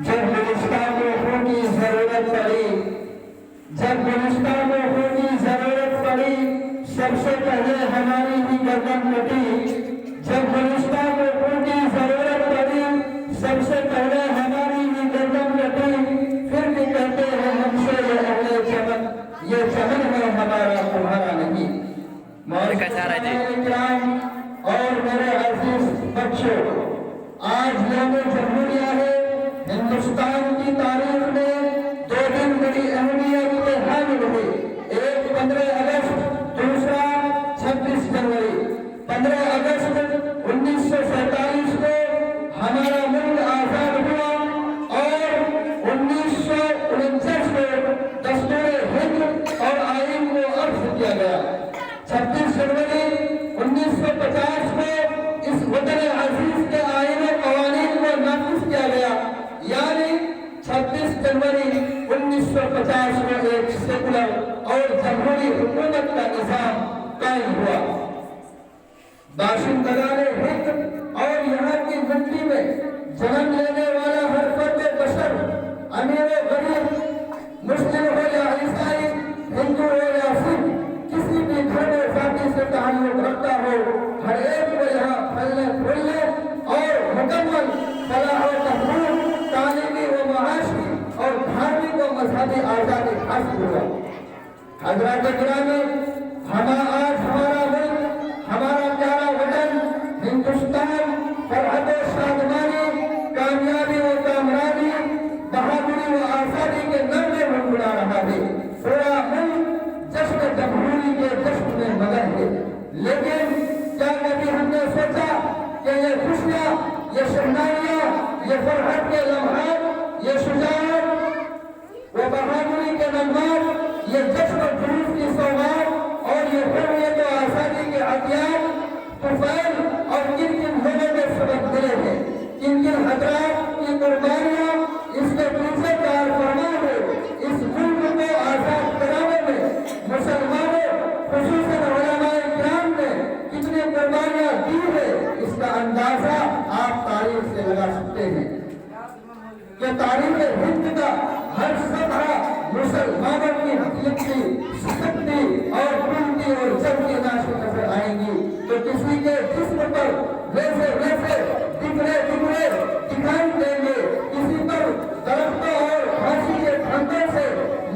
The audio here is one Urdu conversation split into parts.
جب گلستان میں خون کی ضرورت پڑی، جب گلستان میں خون کی ضرورت پڑی، سب سے پہلے ہماری ہی گردن کٹی۔ جب گلستان میں خون کی ضرورت پڑی، سب سے پہلے ہماری ہی گردن کٹی۔ پھر بھی کہتے ہیں ہم سے یہ اہل چمن، یہ چمن ہے ہمارا تمہارا نہیں۔ کرام اور میرے عزیز بچوں، آج یوم جمہوریہ ہے۔ ہندوستان کی تاریخ میں دو دن بڑی اہمیت کے حامل ہوئے، ایک 15 اگست، دوسرا 26 جنوری۔ 15 اگست 1947 کو ہمارا ملک آزاد ہوا اور 1949 کو دستور ہند اور آئین کو عرض کیا گیا۔ 26 جنوری 1950 کو اس وطن عزیز کے آئین و قوانین کو نافذ کیا گیا، یعنی 26 جنوری 1950 کو ایک سیکولر اور جمہوری حکومت کا نظام قائم ہوا۔ باشندگان ہند اور یہاں کی مٹی میں جنم لینے والا ہر فرد بشر، امیر و غریب، مسلم ہو یا عیسائی، ہندو ہو یا سکھ، کسی بھی گھر و ذاتی سے تعلق رکھتا ہو، ہر ایک کو یہاں پھلنے پھولنے اور مکمل فلاح و تحفظ، تعلیمی و معاشی اور دھارمک و مذہبی آزادی حاصل ہوا۔ حضرات گرامی، آج ہمارا ملک، ہمارا پیارا وطن ہندوستان فرحت و شادمانی، کامیابی و کامرانی، بہادری و آزادی کے نغمے گنگنا رہا ہے۔ پورا ملک جشن جمہوری کے جشن میں مگن ہے، لیکن کیا کبھی ہم نے سوچا کہ یہ خوشیاں، یہ شہنائیاں، یہ فرحت کے لمحات، یہ شجاعت و بہادری کے نغمات، یہ جشن و جلوس کی سوغات اور یہ حریت و آزادی کے عطیات طفیل اور کن کن لوگوں کے سبق ملے ہیں، کن کن حضرات کی قربانیاں اس کے پیچھے کار فرما ہے۔ اس ملک کو آزاد کرانے میں مسلمانوں خصوصاً علماء کرام نے کتنی قربانیاں دی ہے، اس کا اندازہ آپ تاریخ سے لگا سکتے ہیں کہ تاریخ ہند کا ہر صفحہ مسلمانوں کی لکھی، سکتی اور بنتی اور جلدی ناشی نظر آئیں گی۔ تو کسی کے جسم پر ویسے ویسے بکھرے دکھائی دیں گے، کسی پر درختوں اور پھانسی کے پھندوں سے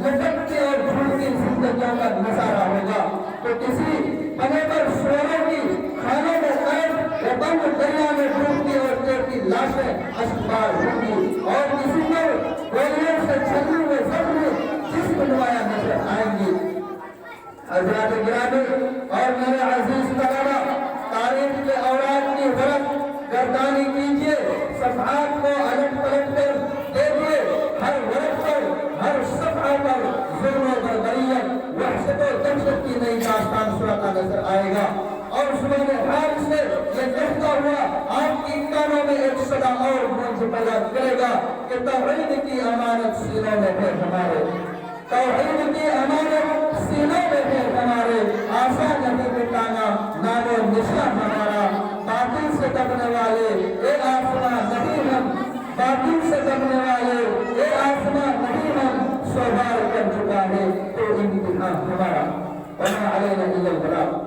لٹکتی اور جھولتی زندگیوں کا نظارہ ہوگا، تو کسی بنے پر سوروں کی خانوں میں قید و بند دریا میں ڈوبتی اور تیرتی لاشیں اشکبار ہوں گی، اور کسی پر گولیوں سے چھلنی ہوئے زخمی جسم نمایاں نظر آئیں گی۔ حضرات گرامی اور میرے عزیز طلبہ، تاریخ کے اوراق کی ورق گردانی کیجئے، صفحات کو الٹ پلٹ کر دیکھئے، ہر ورق پر، ہر صفحہ پر ظلم و بربریت، وحشت و دہشت کی نئی داستان سراتا نظر آئے گا۔ اور زبان حال سے یہ کہتا ہوا آپ کی کانوں میں ایک صدا اور گونج پیدا کرے گا کہ توحید کی امانت سینوں میں ہے ہمارے، توحید کی امانت سینوں میں ہے ہمارے، آسان نہیں مٹانا نام و نشان ہمارا، باطل سے دبنے والے اے آسمان نہیں ہم، باطل سے دبنے والے اے آسمان نہیں ہم، سو بار کر چکا ہے تو امتحان ہمارا، وما علینا الا البلاغ۔